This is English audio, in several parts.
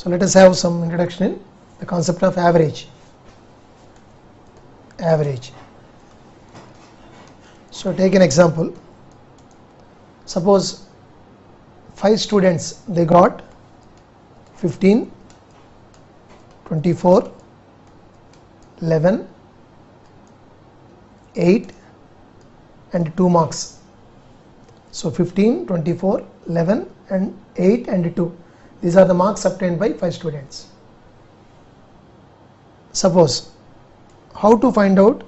So let us have some introduction in the concept of average. Average. So take an example. Suppose 5 students, they got 15, 24, 11, 8 and 2 marks. So 15, 24, 11 and 8 and 2. These are the marks obtained by 5 students. Suppose, how to find out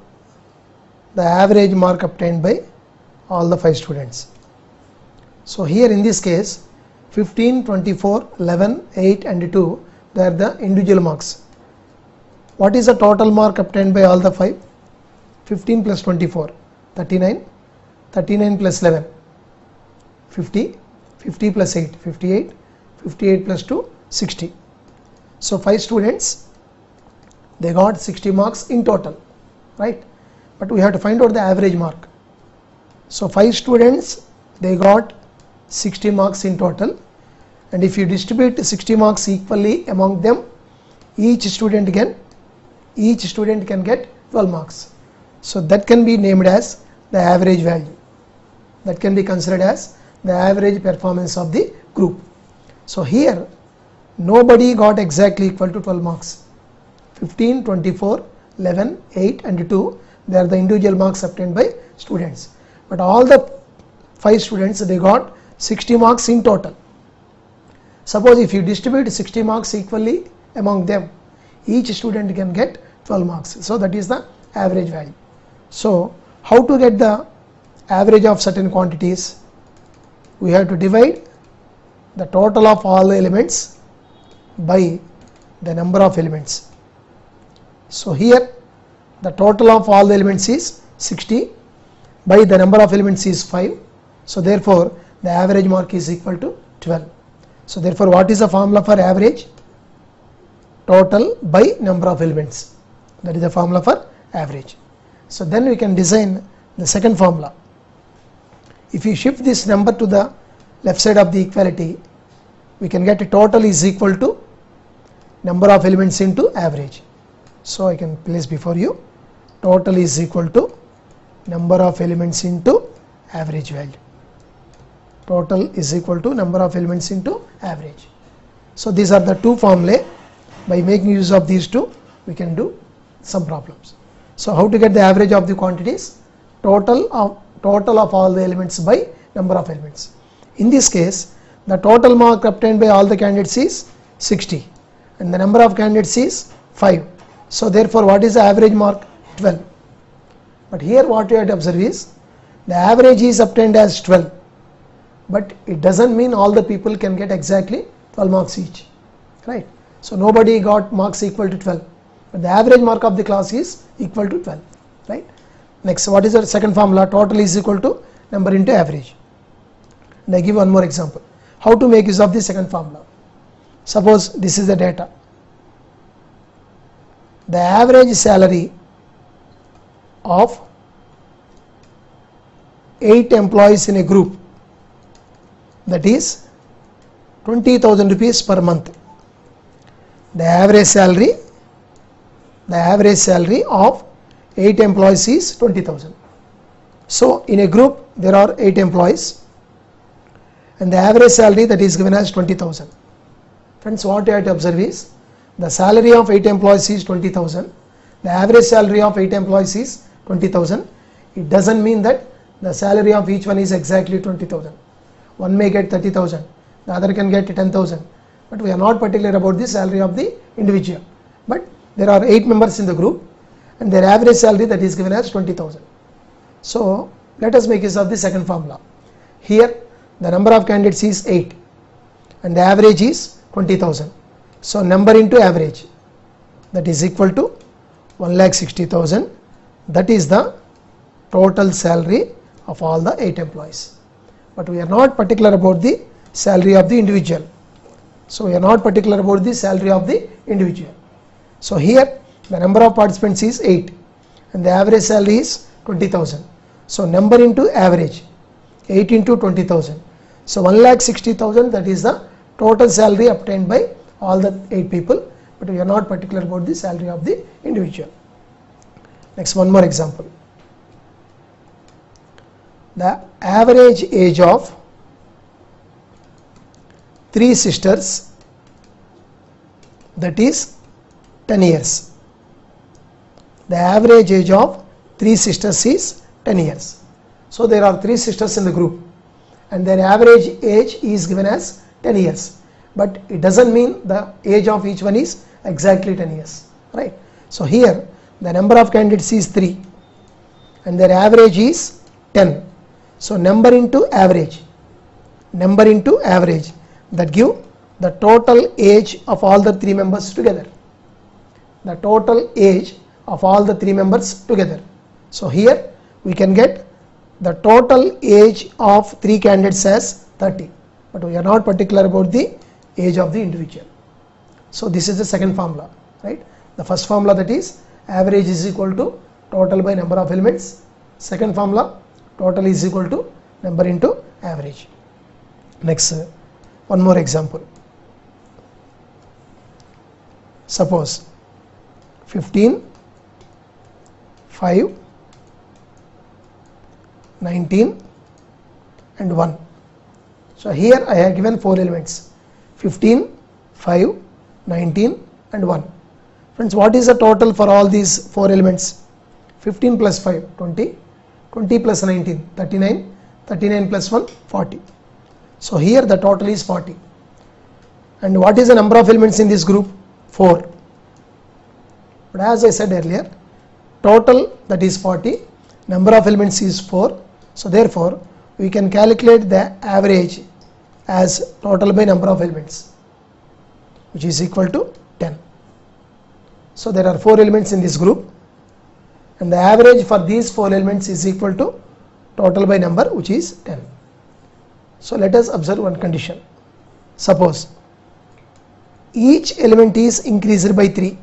the average mark obtained by all the 5 students? So here in this case, 15, 24, 11, 8 and 2, they are the individual marks. What is the total mark obtained by all the 5? 15 plus 24, 39, 39 plus 11, 50, 50 plus 8, 58, 58 plus 2, 60. So 5 students, they got 60 marks in total, right? But we have to find out the average mark. So 5 students, they got 60 marks in total, and if you distribute 60 marks equally among them, each student can get 12 marks. So that can be named as the average value. That can be considered as the average performance of the group. So here nobody got exactly equal to 12 marks. 15, 24, 11, 8 and 2, they are the individual marks obtained by students. But all the 5 students, they got 60 marks in total. Suppose if you distribute 60 marks equally among them, each student can get 12 marks. So that is the average value. So how to get the average of certain quantities? We have to divide the total of all the elements by the number of elements. So here the total of all the elements is 60 by the number of elements is 5. So therefore the average mark is equal to 12. So therefore what is the formula for average? Total by number of elements. That is the formula for average. So then we can design the second formula. If you shift this number to the left side of the equality, we can get a total is equal to number of elements into average. So I can place before you, total is equal to number of elements into average value. Total is equal to number of elements into average. So these are the two formulae. By making use of these two, we can do some problems. So how to get the average of the quantities? Total of all the elements by number of elements. In this case, the total mark obtained by all the candidates is 60 and the number of candidates is 5. So therefore what is the average mark? 12. But here what you have to observe is the average is obtained as 12, but it doesn't mean all the people can get exactly 12 marks each, right? So nobody got marks equal to 12, but the average mark of the class is equal to 12, right? Next, what is the second formula? Total is equal to number into average. And I give one more example. How to make use of the second formula? Suppose this is the data. The average salary of 8 employees in a group, that is 20,000 rupees per month. The average salary of 8 employees is 20,000. So in a group there are 8 employees and the average salary that is given as 20,000. Friends, what you have to observe is the salary of 8 employees is 20,000. The average salary of 8 employees is 20,000. It doesn't mean that the salary of each one is exactly 20,000. One may get 30,000, the other can get 10,000. But we are not particular about the salary of the individual. But there are 8 members in the group and their average salary that is given as 20,000. So let us make use of the second formula. Here the number of candidates is 8 and the average is 20,000. So number into average, that is equal to 1,60,000. That is the total salary of all the 8 employees. But we are not particular about the salary of the individual. So we are not particular about the salary of the individual. So here the number of participants is 8 and the average salary is 20,000. So number into average, 8 into 20,000. So 1,60,000, that is the total salary obtained by all the 8 people, but we are not particular about the salary of the individual. Next, one more example. The average age of 3 sisters, that is 10 years. The average age of 3 sisters is 10 years. So there are 3 sisters in the group and their average age is given as 10 years. But it doesn't mean the age of each one is exactly 10 years, right? So here the number of candidates is 3 and their average is 10. So number into average, that give the total age of all the 3 members together. The total age of all the 3 members together. So here we can get the total age of 3 candidates as 30, but we are not particular about the age of the individual. So this is the second formula, right? The first formula, that is average is equal to total by number of elements. Second formula, total is equal to number into average. Next, one more example. Suppose 15, 5, 19 and 1. So here I have given 4 elements, 15, 5, 19 and 1. Friends, what is the total for all these 4 elements? 15 plus 5, 20, 20 plus 19, 39, 39 plus 1, 40. So here the total is 40. And what is the number of elements in this group? 4. But as I said earlier, total, that is 40, number of elements is 4. So therefore we can calculate the average as total by number of elements, which is equal to 10. So there are 4 elements in this group and the average for these 4 elements is equal to total by number, which is 10. So let us observe one condition. Suppose each element is increased by 3.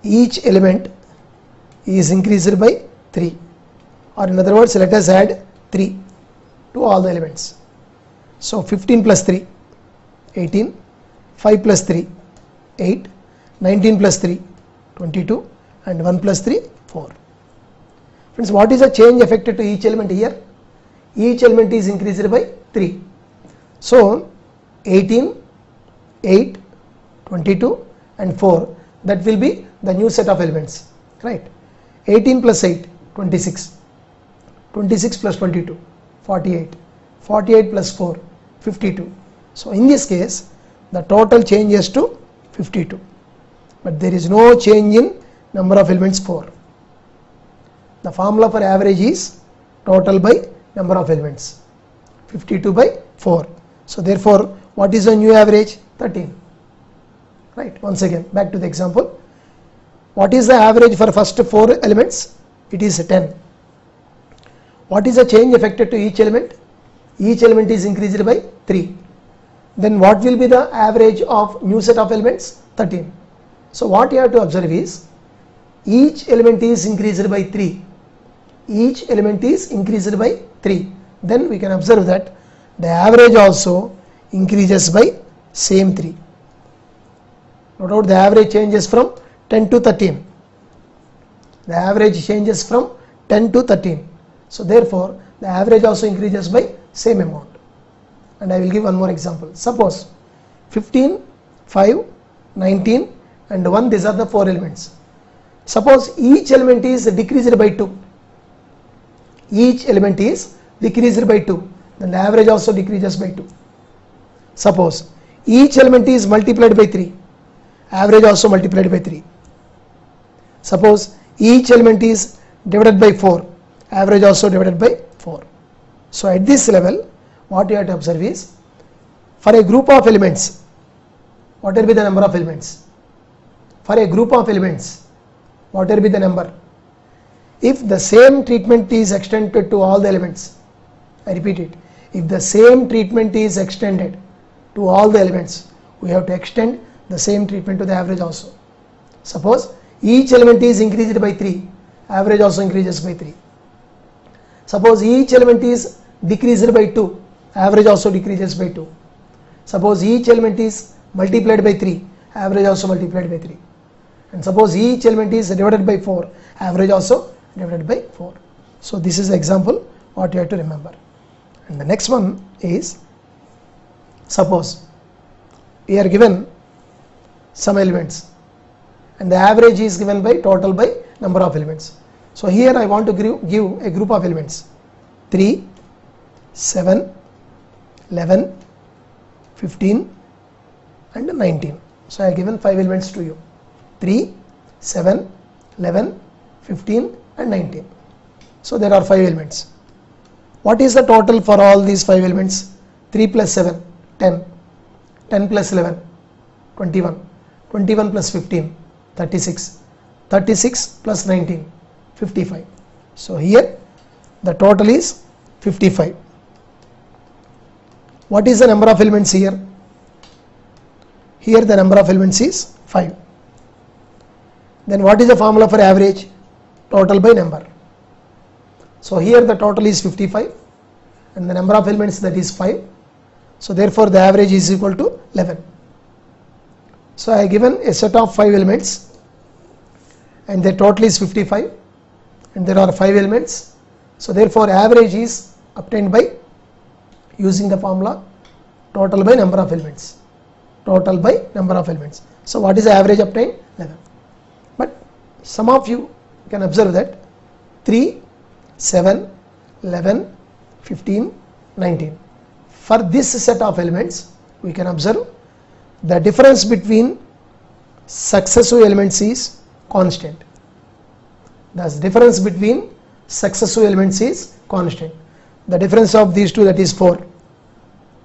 Each element is increased by 3, or in other words, let us add 3 to all the elements. So 15 plus 3, 18, 5 plus 3, 8, 19 plus 3, 22 and 1 plus 3, 4. Friends, what is the change affected to each element here? Each element is increased by 3. So 18, 8, 22 and 4, that will be the new set of elements, right? 18 plus 8, 26, 26 plus 22, 48, 48 plus 4, 52. So in this case the total changes to 52, but there is no change in number of elements 4. The formula for average is total by number of elements, 52 by 4. So therefore what is the new average? 13, right? Once again back to the example. What is the average for first 4 elements? It is 10. What is the change affected to each element? Each element is increased by 3. Then what will be the average of new set of elements? 13. So what you have to observe is each element is increased by 3. Each element is increased by 3. Then we can observe that the average also increases by same 3. No doubt the average changes from 10 to 13. The average changes from 10 to 13. So therefore the average also increases by same amount. And I will give one more example. Suppose 15, 5, 19 and 1, these are the 4 elements. Suppose each element is decreased by 2. Each element is decreased by 2. Then the average also decreases by 2. Suppose each element is multiplied by 3. Average also multiplied by 3. Suppose each element is divided by 4. Average also divided by 4. So at this level what you have to observe is, for a group of elements, what will be the number of elements? For a group of elements, what will be the number? If the same treatment is extended to all the elements, I repeat it, if the same treatment is extended to all the elements, we have to extend the same treatment to the average also. Suppose each element is increased by 3, average also increases by 3. Suppose each element is decreased by 2, average also decreases by 2. Suppose each element is multiplied by 3, average also multiplied by 3. And suppose each element is divided by 4, average also divided by 4. So this is the example what you have to remember. And the next one is, suppose we are given some elements and the average is given by total by number of elements. So here I want to give a group of elements 3, 7, 11, 15 and 19. So I have given 5 elements to you, 3, 7, 11, 15 and 19. So there are 5 elements. What is the total for all these 5 elements? 3 plus 7, 10, 10 plus 11, 21, 21 plus 15, 36, 36 plus 19, 55. So here the total is 55. What is the number of elements here? Here the number of elements is 5. Then what is the formula for average? Total by number. So here the total is 55 and the number of elements, that is 5. So therefore the average is equal to 11. So I have given a set of 5 elements and the total is 55 and there are 5 elements. So therefore average is obtained by using the formula total by number of elements. Total by number of elements. So what is the average obtained? 11. But some of you can observe that 3, 7, 11, 15, 19. For this set of elements we can observe the difference between successive elements is constant. The difference between successive elements is constant. The difference of these two, that is 4.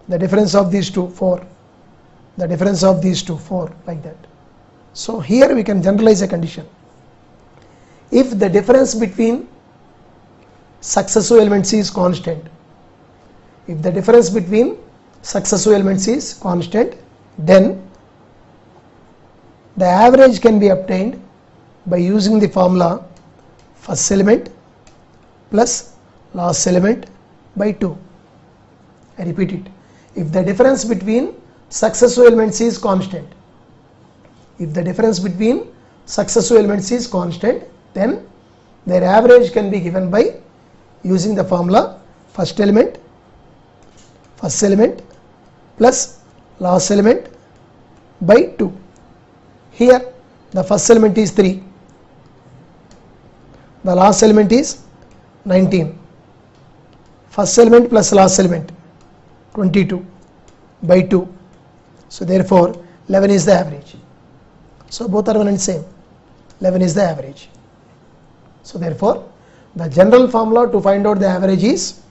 The difference of these two, 4. The difference of these two, 4, like that. So here we can generalize a condition. If the difference between successive elements is constant, if the difference between successive elements is constant, then the average can be obtained by using the formula first element plus last element by 2. I repeat it. If the difference between successive elements is constant, if the difference between successive elements is constant, then their average can be given by using the formula first element plus last element by 2. Here the first element is 3, the last element is 19, first element plus last element 22 by 2. So therefore 11 is the average. So both are one and same. 11 is the average. So therefore the general formula to find out the average is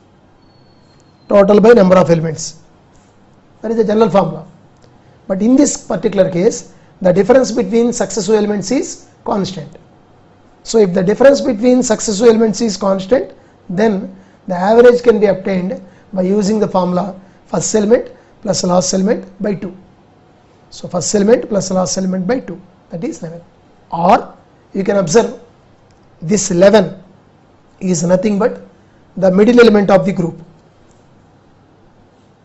total by number of elements. That is the general formula. But in this particular case, the difference between successive elements is constant. So if the difference between successive elements is constant, then the average can be obtained by using the formula first element plus last element by 2. So first element plus last element by 2, that is 11. Or you can observe this 11 is nothing but the middle element of the group.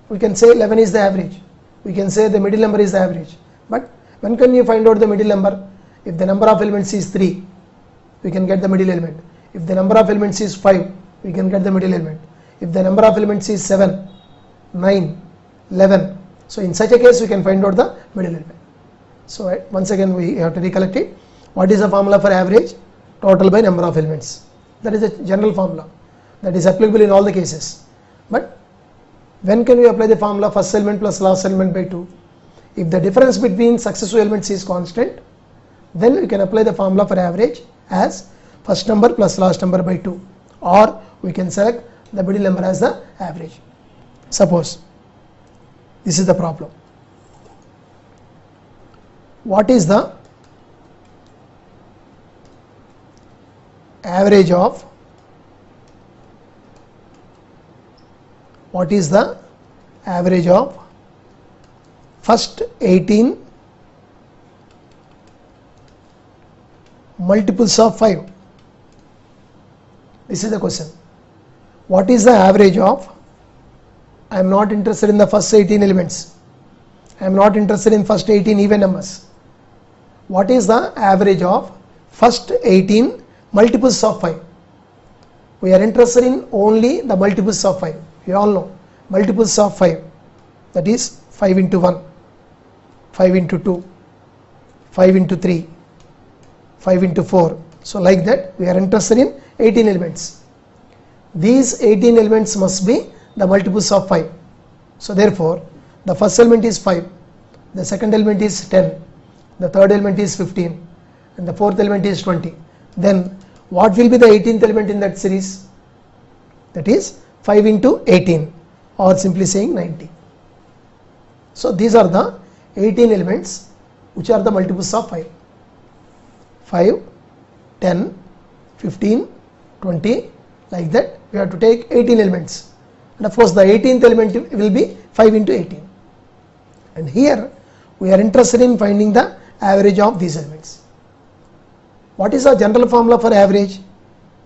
We can say 11 is the average. We can say the middle number is the average. But when can you find out the middle number? If the number of elements is 3, we can get the middle element. If the number of elements is 5, we can get the middle element. If the number of elements is 7, 9, 11, so in such a case we can find out the middle element. So once again we have to recollect it. What is the formula for average? Total by number of elements. That is a general formula that is applicable in all the cases. But when can we apply the formula first element plus last element by 2? If the difference between successive elements is constant, then we can apply the formula for average as first number plus last number by 2, or we can select the middle number as the average. Suppose this is the problem. What is the average of first 18 multiples of 5? This is the question. What is the average of, I am not interested in the first 18 elements, I am not interested in first 18 even numbers. What is the average of first 18 multiples of 5? We are interested in only the multiples of 5. You all know multiples of 5, that is 5 into 1, 5 into 2, 5 into 3, 5 into 4. So like that we are interested in 18 elements. These 18 elements must be the multiples of 5. So therefore the first element is 5, the second element is 10, the third element is 15, and the fourth element is 20. Then what will be the 18th element in that series? That is 5 into 18, or simply saying 90. So these are the 18 elements which are the multiples of 5. 5, 10, 15, 20, like that we have to take 18 elements, and of course the 18th element will be 5 into 18. And here we are interested in finding the average of these elements. What is our general formula for average?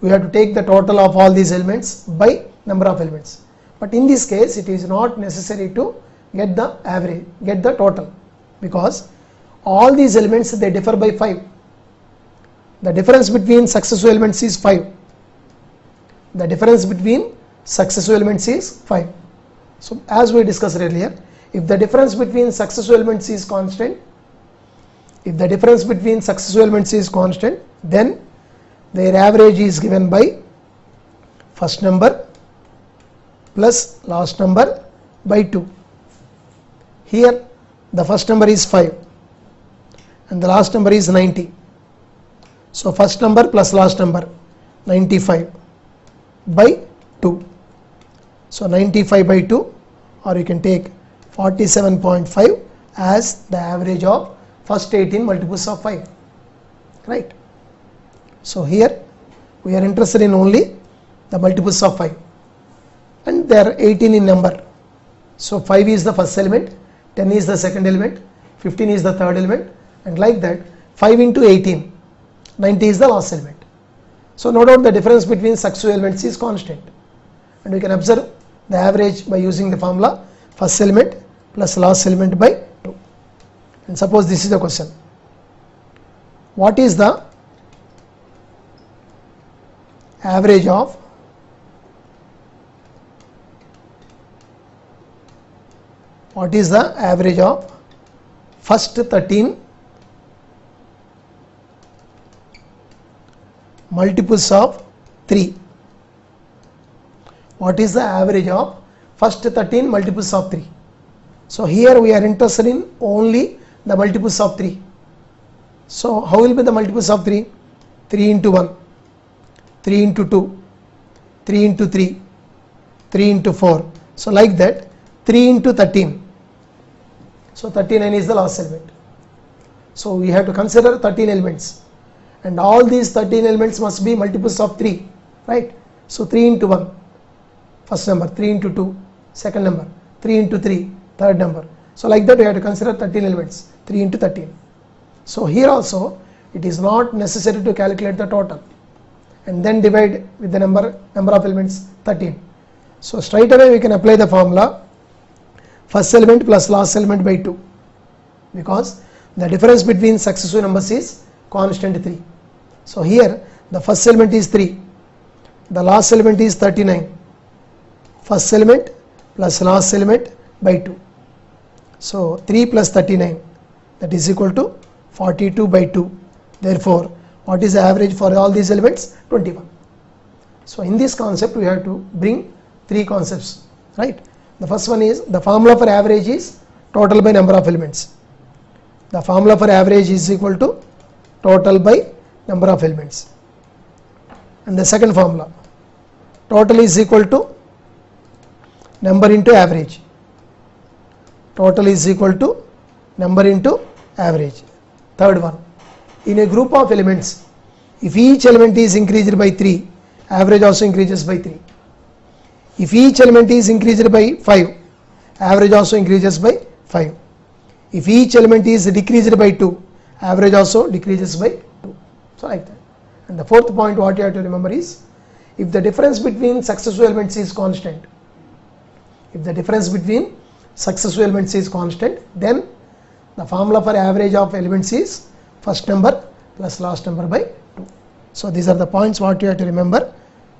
We have to take the total of all these elements by number of elements. But in this case it is not necessary to get the average, get the total, because all these elements they differ by 5. The difference between successive elements is 5. The difference between successive elements is 5. So as we discussed earlier, if the difference between successive elements is constant, then their average is given by first number plus last number by 2. Here the first number is 5 and the last number is 90. So first number plus last number 95 by 2. So 95 by 2, or you can take 47.5 as the average of first 18 multiples of 5, right? So here we are interested in only the multiples of 5, and they are 18 in number. So 5 is the first element, 10 is the second element, 15 is the third element, and like that 5 into 18, 90 is the last element. So no doubt the difference between successive elements is constant, and we can observe the average by using the formula first element plus last element by 2. And suppose this is the question: what is the average of first 13 multiples of 3? What is the average of first 13 multiples of 3? So here we are interested in only the multiples of 3. So how will be the multiples of 3? 3 into 1, 3 into 2, 3 into 3, 3 into 4. So like that 3 into 13. So 39 is the last element. So we have to consider 13 elements, and all these 13 elements must be multiples of 3, right? So 3 into 1, first number, 3 into 2, second number, 3 into 3, third number. So like that we have to consider 13 elements, 3 into 13. So here also it is not necessary to calculate the total and then divide with the number of elements, 13. So straight away we can apply the formula first element plus last element by 2, because the difference between successive numbers is constant 3. So here the first element is 3, the last element is 39, first element plus last element by 2. So 3 plus 39, that is equal to 42 by 2. Therefore what is the average for all these elements? 21. So in this concept we have to bring 3 concepts, right? The first one is the formula for average is total by number of elements. The formula for average is equal to total by number of elements. And the second formula, total is equal to number into average. Total is equal to number into average. Third one, in a group of elements, if each element is increased by 3, average also increases by 3. If each element is increased by 5, average also increases by 5. If each element is decreased by 2, average also decreases by 2. So like that. And the fourth point what you have to remember is, if the difference between successive elements is constant, if the difference between successive elements is constant, then the formula for average of elements is first number plus last number by 2. So these are the points what you have to remember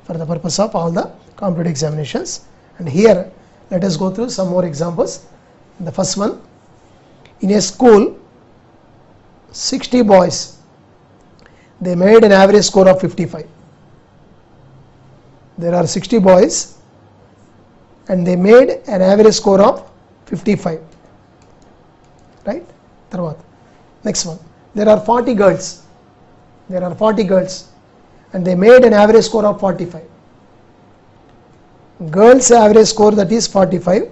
for the purpose of all the competitive examinations. And here let us go through some more examples. The first one, in a school 60 boys, they made an average score of 55. There are 60 boys and they made an average score of 55, right? Next one, there are 40 girls, and they made an average score of 45. Girls average score, that is 45,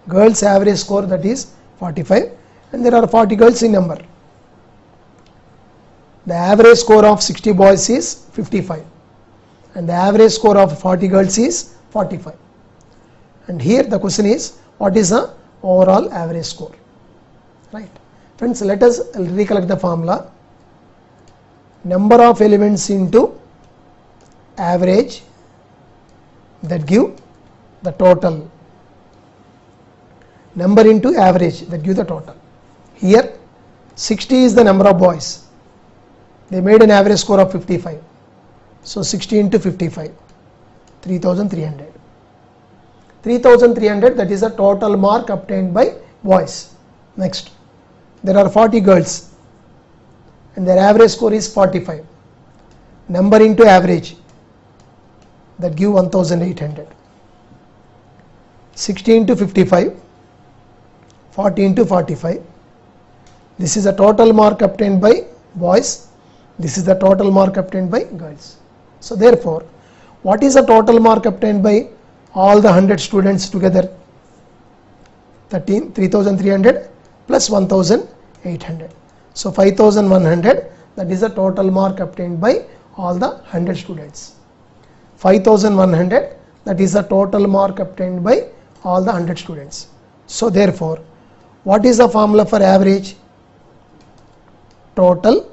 girls average score, that is 45, and there are 40 girls in number. The average score of 60 boys is 55 and the average score of 40 girls is 45. And here the question is, what is the overall average score, right? Friends, let us recollect the formula. Number of elements into average, that give the total. Number into average, that give the total. Here 60 is the number of boys, they made an average score of 55. So 60 into 55, 3300. 3300, that is the total mark obtained by boys. Next, there are 40 girls and their average score is 45. Number into average, that give 1800. 60 into 55, 40 into 45. This is the total mark obtained by boys. This is the total mark obtained by girls. So therefore, what is the total mark obtained by all the 100 students together? 3300 plus 1800. So 5100, that is the total mark obtained by all the 100 students. 5100, that is the total mark obtained by all the 100 students. So therefore, what is the formula for average? Total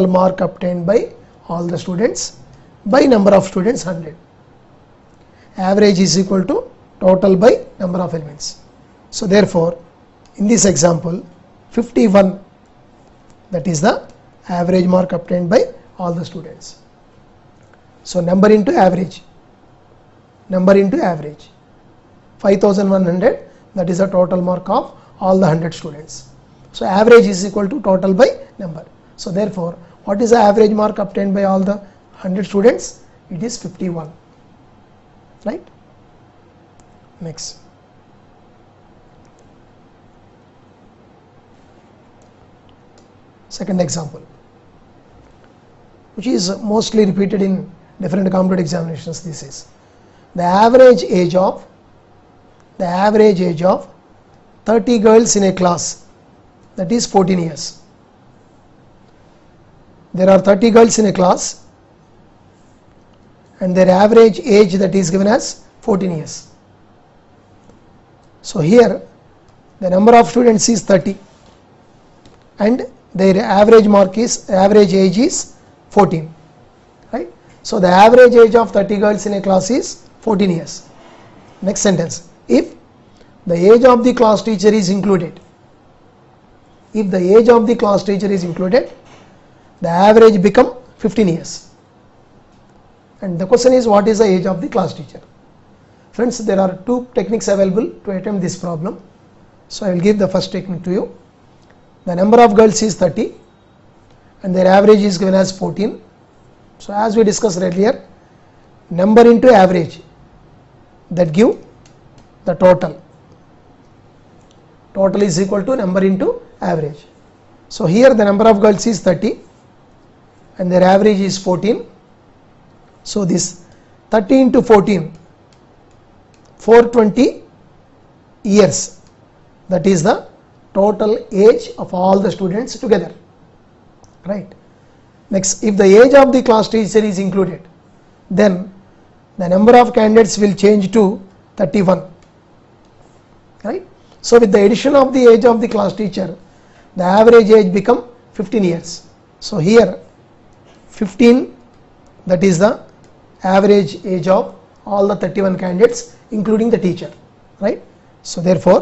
mark obtained by all the students by number of students 100. Average is equal to total by number of elements. So therefore, in this example 51, that is the average mark obtained by all the students. So number into average, 5100, that is the total mark of all the 100 students. So average is equal to total by number. So therefore, what is the average mark obtained by all the 100 students? It is 51, right? Next, second example, which is mostly repeated in different competitive examinations. This is the average age of 30 girls in a class, that is 14 years. There are 30 girls in a class and their average age, that is given as 14 years. So here the number of students is 30 and their average age is 14, right? So the average age of 30 girls in a class is 14 years. Next sentence, if the age of the class teacher is included, the average become 15 years. And the question is, what is the age of the class teacher? Friends, there are two techniques available to attempt this problem. So I will give the first technique to you. The number of girls is 30 and their average is given as 14. So as we discussed earlier, number into average, that give the total. Total is equal to number into average. So here the number of girls is 30 and their average is 14. So this 30 into 14, 420 years, that is the total age of all the students together, right? Next, if the age of the class teacher is included, then the number of candidates will change to 31, right? So with the addition of the age of the class teacher, the average age become 15 years. So here 15, that is the average age of all the 31 candidates including the teacher, right? So therefore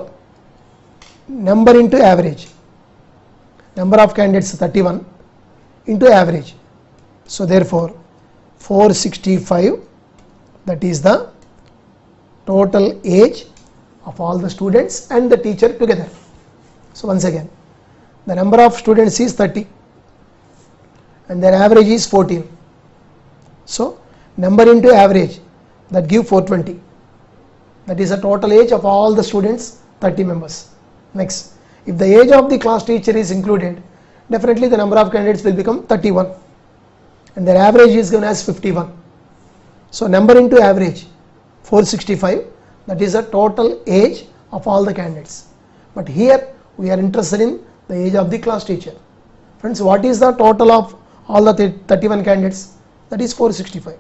number into average, number of candidates 31 into average, so therefore 465, that is the total age of all the students and the teacher together. So once again, the number of students is 30 and their average is 14. So number into average, that give 420. That is the total age of all the students, 30 members. Next, if the age of the class teacher is included, definitely the number of candidates will become 31 and their average is given as 51. So number into average 465, that is the total age of all the candidates. But here we are interested in the age of the class teacher. Friends, what is the total of all the 31 candidates? That is 465.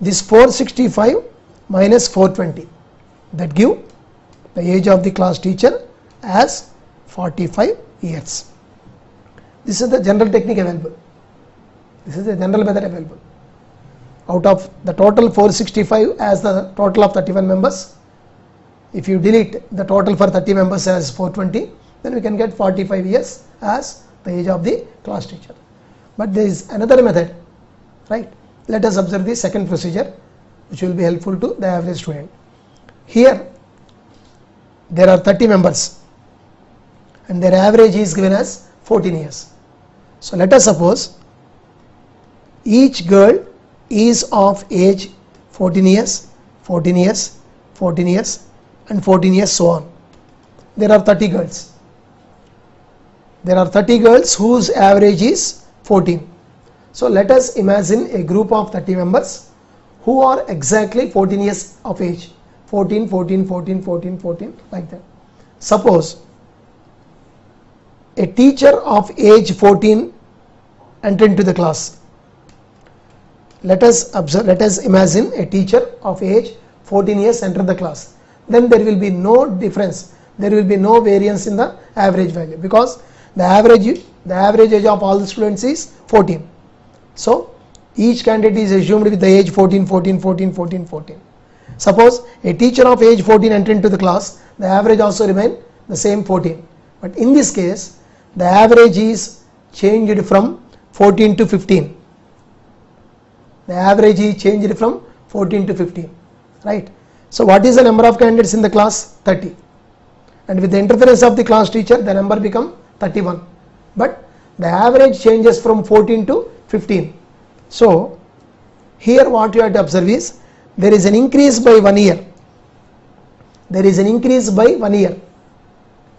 This 465 minus 420, that give the age of the class teacher as 45 years. This is the general technique available. This is the general method available. Out of the total 465 as the total of 31 members, if you delete the total for 30 members as 420, then we can get 45 years as the age of the class teacher. But there is another method, right? Let us observe the second procedure, which will be helpful to the average student. Here there are 30 members and their average is given as 14 years. So let us suppose each girl is of age 14 years, 14 years, 14 years and 14 years, so on. There are 30 girls. There are 30 girls whose average is 14. So let us imagine a group of 30 members who are exactly 14 years of age, 14, 14, 14, 14, 14, like that. Suppose a teacher of age 14 entered into the class. Let us observe, let us imagine a teacher of age 14 years enter the class. Then there will be no difference, there will be no variance in the average value, because the average age of all the students is 14. So each candidate is assumed with the age 14, 14, 14, 14, 14. Suppose a teacher of age 14 entered into the class, the average also remain the same 14. But in this case, the average is changed from 14 to 15. The average is changed from 14 to 15, right? So what is the number of candidates in the class? 30. And with the interference of the class teacher, the number become 31. But the average changes from 14 to 15. So here what you have to observe is there is an increase by 1 year. There is an increase by 1 year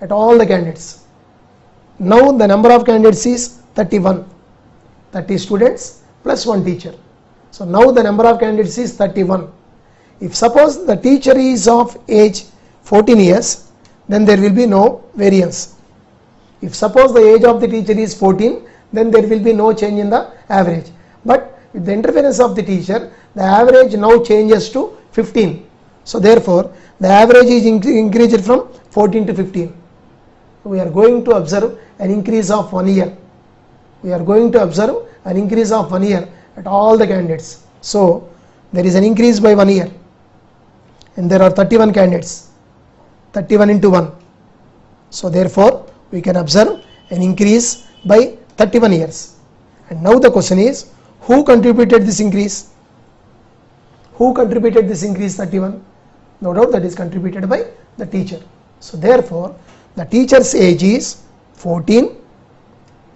at all the candidates. Now the number of candidates is 31. 30 students plus 1 teacher. So now the number of candidates is 31. If suppose the teacher is of age 14 years, then there will be no variance. If suppose the age of the teacher is 14, then there will be no change in the average. But with the interference of the teacher, the average now changes to 15. So therefore the average is increased from 14 to 15. We are going to observe an increase of 1 year. We are going to observe an increase of 1 year at all the candidates. So there is an increase by 1 year and there are 31 candidates, 31 into 1. So therefore we can observe an increase by 31 years. And now the question is, who contributed this increase? Who contributed this increase 31? No doubt that is contributed by the teacher. So therefore the teacher's age is 14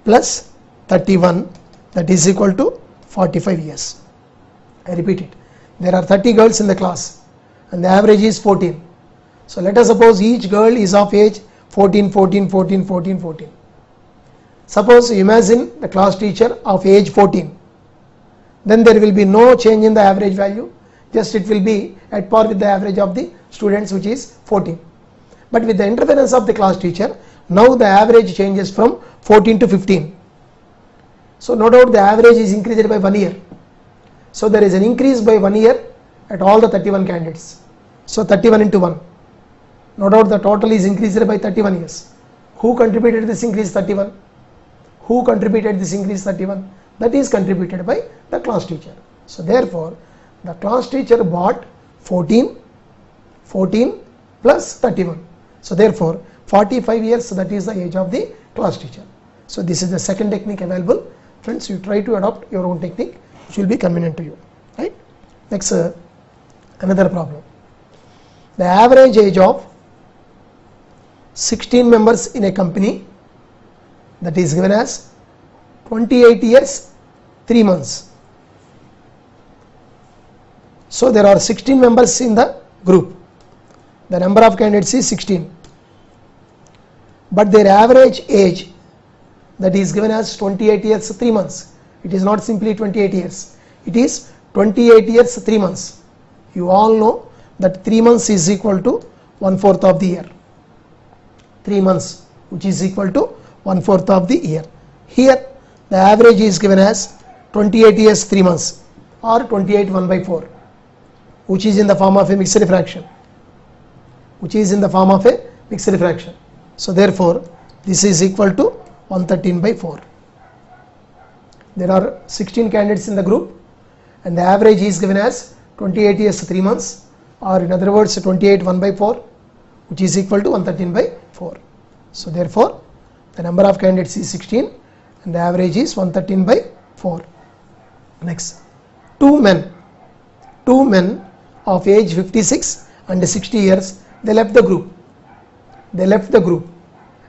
plus 31, that is equal to 45 years. I repeat it. There are 30 girls in the class and the average is 14. So let us suppose each girl is of age 14, 14, 14, 14, 14. Suppose imagine the class teacher of age 14. Then there will be no change in the average value, just it will be at par with the average of the students, which is 14. But with the interference of the class teacher, now the average changes from 14 to 15. So no doubt the average is increased by 1 year. So there is an increase by 1 year at all the 31 candidates. So 31 into 1. No doubt the total is increased by 31 years. Who contributed this increase? 31. Who contributed this increase? 31. That is contributed by the class teacher. So therefore The class teacher bought 14 plus 31. So therefore 45 years, that is the age of the class teacher. So this is the second technique available. Friends, you try to adopt your own technique which will be convenient to you, right? Next, another problem. The average age of 16 members in a company, that is given as 28 years 3 months. So there are 16 members in the group. The number of candidates is 16, but their average age, that is given as 28 years 3 months. It is not simply 28 years, it is 28 years 3 months. You all know that 3 months is equal to 1/4 of the year. 3 months, which is equal to 1/4 of the year. Here the average is given as 28 years 3 months, or 28 1/4, which is in the form of a mixed fraction. So therefore this is equal to 113/4. There are 16 candidates in the group and the average is given as 28 years 3 months, or in other words 28 1/4, which is equal to 113/4. So therefore the number of candidates is 16 and the average is 113/4. Next, two men of age 56 and 60 years, they left the group.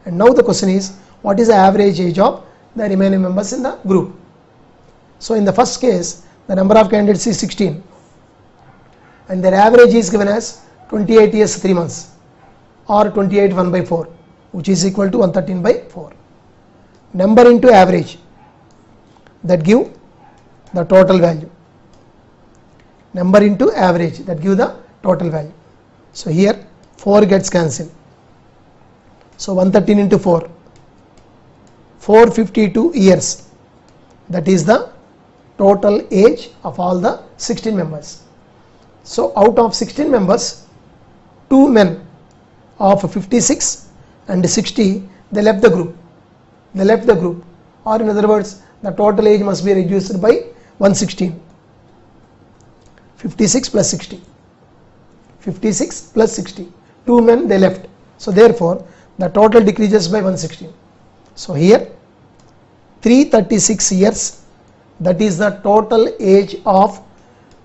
And now the question is, what is the average age of the remaining members in the group? So in the first case, the number of candidates is 16 and their average is given as 28 years 3 months, or 28 1/4, which is equal to 113/4. Number into average, that give the total value. Number into average, that give the total value. So here 4 gets cancelled. So 113 into 4, 452 years, that is the total age of all the 16 members. So out of 16 members, 2 men of 56 and 60, they left the group, or in other words the total age must be reduced by 116. 56 plus 60, 2 men they left, so therefore the total decreases by 116. So here 336 years, that is the total age of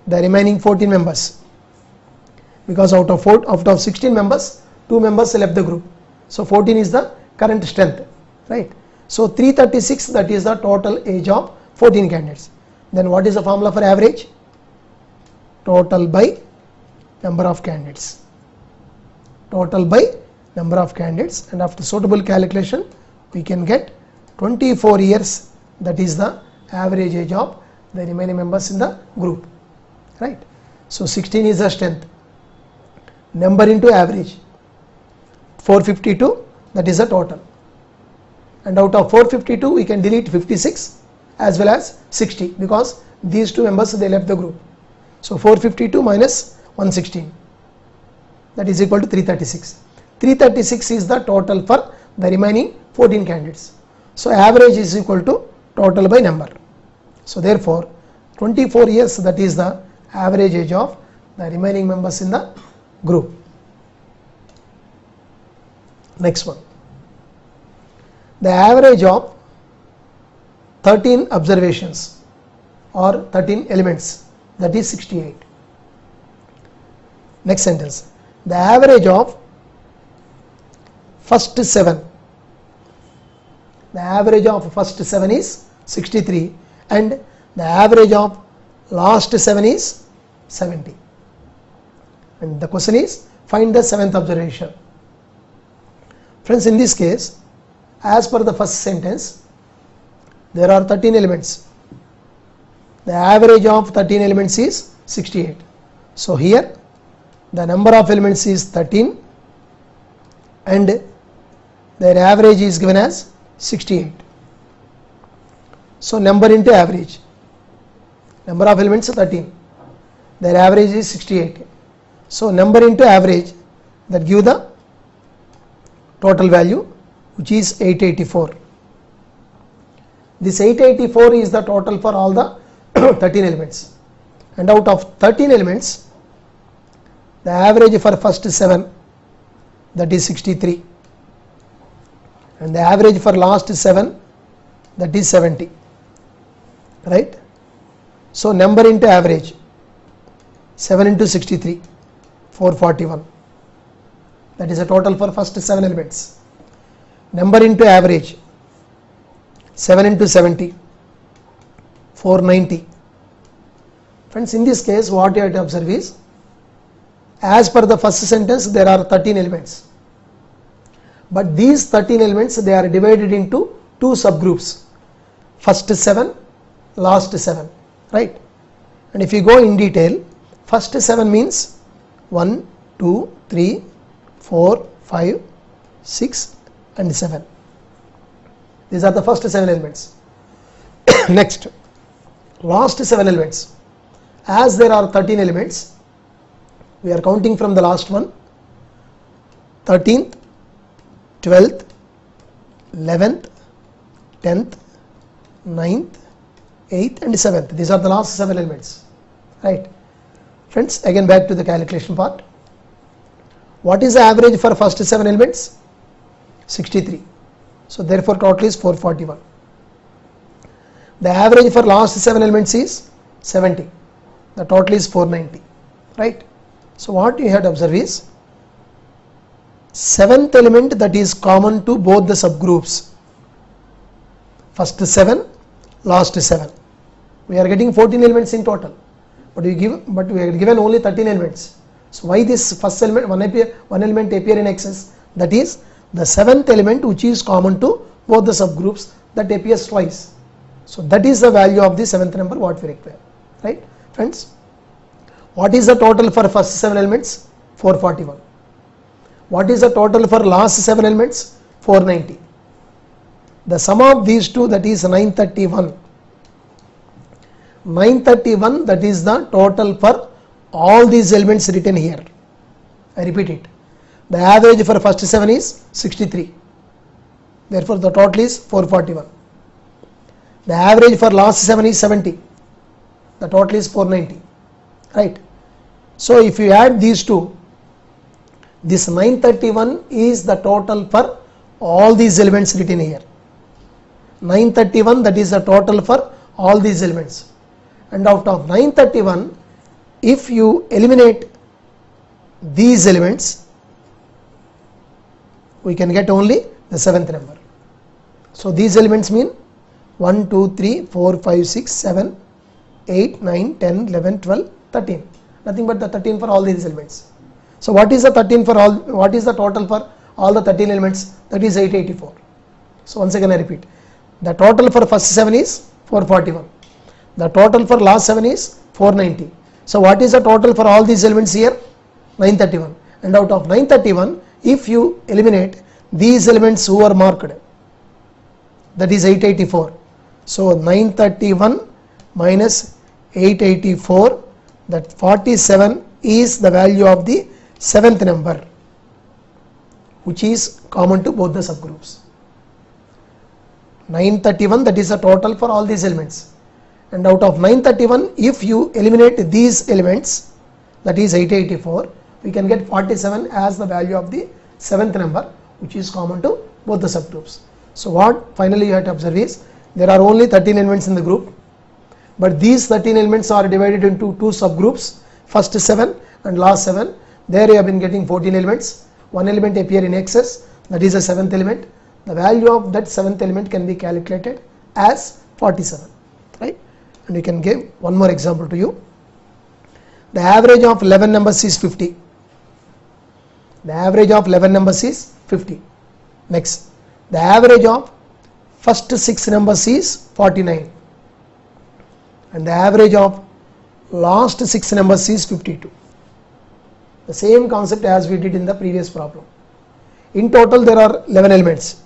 the remaining 14 members, because out of 16 members 2 members left the group, so 14 is the current strength, right? So 336, that is the total age of 14 candidates. Then what is the formula for average? Total by number of candidates, and after suitable calculation we can get 24 years, that is the average age of the remaining members in the group, right? So 16 is the strength, number into average 452, that is the total, and out of 452 we can delete 56 as well as 60, because these 2 members they left the group. So 452 minus 116, that is equal to 336. 336 is the total for the remaining 14 candidates. So average is equal to total by number. So therefore 24 years, that is the average age of the remaining members in the group. Next one, the average of 13 observations or 13 elements, that is 68. Next sentence, the average of first 7, is 63 and the average of last 7 is 70, and the question is find the 7th observation. Friends, in this case, as per the first sentence, there are 13 elements. The average of 13 elements is 68. So here the number of elements is 13 and their average is given as 68. So number into average, number of elements 13, their average is 68. So number into average, that give the total value, which is 884. This 884 is the total for all the 13 elements, and out of 13 elements, the average for first 7, that is 63, and the average for last 7, that is 70, right? So number into average, 7 into 63, 441, that is a total for first 7 elements. Number into average, 7 into 70, 490. Friends, in this case what you have to observe is, as per the first sentence there are 13 elements, but these 13 elements they are divided into 2 subgroups, first 7, last 7, right? And if you go in detail, first 7 means 1, 2, 3, 4, 5, 6 and 7. These are the first 7 elements. Next, last 7 elements. As there are 13 elements, we are counting from the last one, 13th, 12th, 11th, 10th, 9th, 8th and 7th. These are the last 7 elements, right? Friends, again back to the calculation part. What is the average for first 7 elements? 63. So therefore total is 441. The average for last 7 elements is 70. The total is 490, right? So what you have to observe is, 7th element that is common to both the subgroups, first 7, last 7. We are getting 14 elements in total, but we are given only 13 elements. So why this first element, one element appear in excess? That is the 7th element which is common to both the subgroups, that appears twice. So that is the value of the 7th number what we require, right friends? What is the total for first 7 elements? 441. What is the total for last 7 elements? 490. The sum of these two, that is 931. 931, that is the total for all these elements written here. I repeat it. The average for first 7 is 63. Therefore the total is 441. The average for last 7 is 70. The total is 490, right? So if you add these two, this 931 is the total for all these elements written here. 931, that is the total for all these elements, and out of 931, if you eliminate these elements, we can get only the 7th number. So these elements mean 1, 2, 3, 4, 5, 6, 7, 8, 9, 10, 11, 12, 13. Nothing but the 13 for all these elements. So what is the 13 for all? What is the total for all the 13 elements? That is 884. So once again I repeat, the total for first 7 is 441. The total for last 7 is 490. So what is the total for all these elements here? 931. And out of 931, if you eliminate these elements who are marked, that is 884. So 931 minus 884, that 47 is the value of the 7th number, which is common to both the subgroups. 931, that is the total for all these elements, and out of 931, if you eliminate these elements, that is 884, we can get 47 as the value of the 7th number, which is common to both the subgroups. So what finally you have to observe is, there are only 13 elements in the group, but these 13 elements are divided into 2 subgroups, first 7 and last 7. There you have been getting 14 elements. One element appear in excess, that is the 7th element. The value of that 7th element can be calculated as 47, right? And we can give one more example to you. The average of 11 numbers is 50. The average of 11 numbers is 50. Next, the average of first 6 numbers is 49, and the average of last 6 numbers is 52. The same concept as we did in the previous problem. In total there are 11 elements.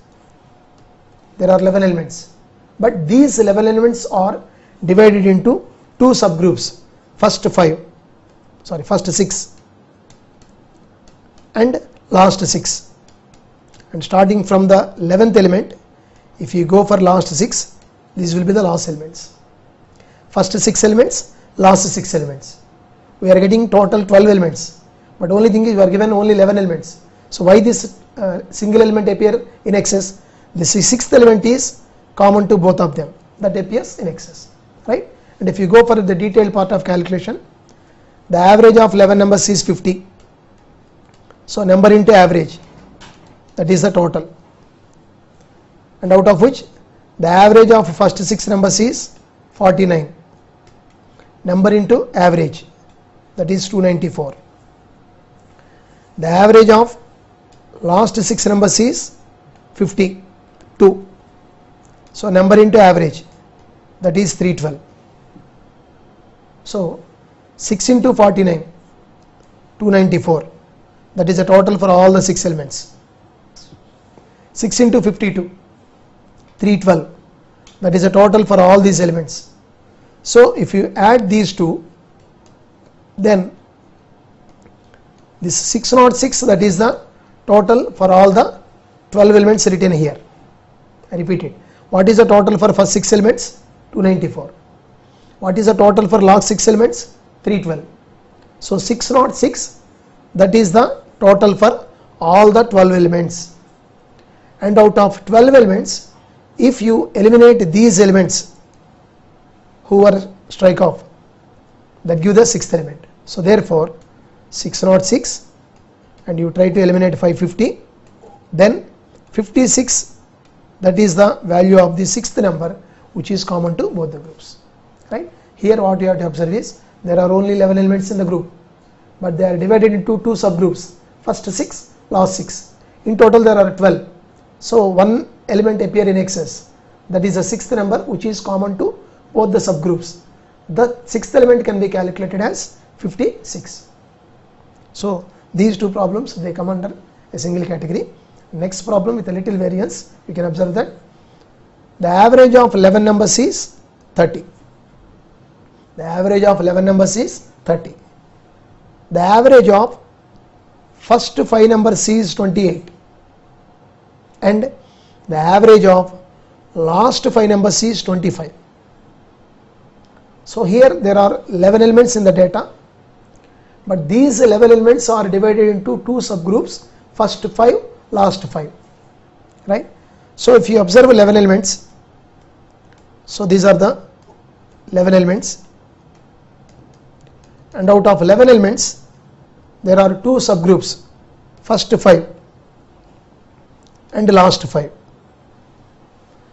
There are 11 elements, but these 11 elements are divided into 2 subgroups, first 6 and last 6. And starting from the 11th element, if you go for last 6, these will be the last elements. First 6 elements, last 6 elements. We are getting total 12 elements, but only thing is we are given only 11 elements. So why this single element appear in excess? This sixth element is common to both of them, that appears in excess, right? And if you go for the detailed part of calculation, the average of 11 numbers is 50. So number into average, that is the total, and out of which the average of first 6 numbers is 49. Number into average, that is 294. The average of last 6 numbers is 52. So number into average, that is 312. So 6 into 49, 294. That is a total for all the 6 elements. 6 into 52, 312. That is a total for all these elements. So if you add these two, then this 606, that is the total for all the 12 elements written here. I repeat it. What is the total for first 6 elements? 294. What is the total for last 6 elements? 312. So 606, that is the total for all the 12 elements. And out of 12 elements, if you eliminate these elements who are strike off, that give the 6th element. So therefore 606, and you try to eliminate 550, then 56, that is the value of the 6th number, which is common to both the groups, right? Here what you have to observe is there are only 11 elements in the group, but they are divided into 2 subgroups, first 6, last 6. In total there are 12. So one element appear in excess, that is the 6th number, which is common to both the subgroups. The 6th element can be calculated as 56. So these two problems, they come under a single category. Next problem with a little variance, you can observe that the average of 11 numbers is 30. The average of 11 numbers is 30. The average of first 5 numbers is 28, and the average of last 5 numbers is 25. So here there are 11 elements in the data, but these 11 elements are divided into 2 subgroups, first 5, last 5, right? So if you observe 11 elements, so these are the 11 elements, and out of 11 elements there are 2 subgroups, first 5 and last 5.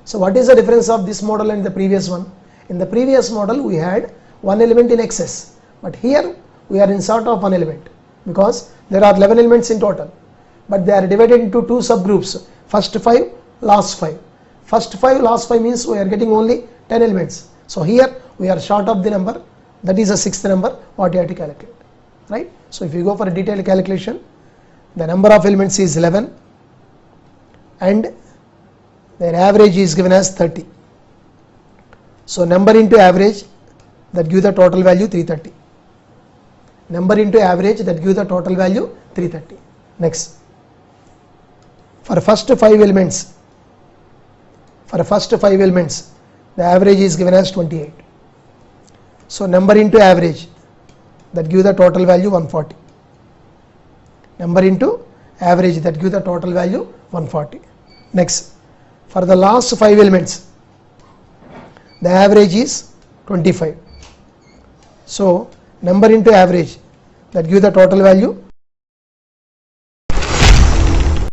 So what is the difference of this model and the previous one? In the previous model we had one element in excess, but here we are in sort of one element, because there are 11 elements in total, but they are divided into 2 subgroups, first 5, last 5. First 5, last 5 means we are getting only 10 elements. So here we are short of the number, that is the 6th number what you have to calculate, right? So if you go for a detailed calculation, the number of elements is 11 and their average is given as 30. So number into average, that gives the total value 330. Number into average, that gives the total value 330. Next, for first 5 elements, the average is given as 28. So number into average, that gives the total value 140. Number into average, that gives the total value 140. Next, for the last 5 elements, the average is 25. So number into average, that gives the total value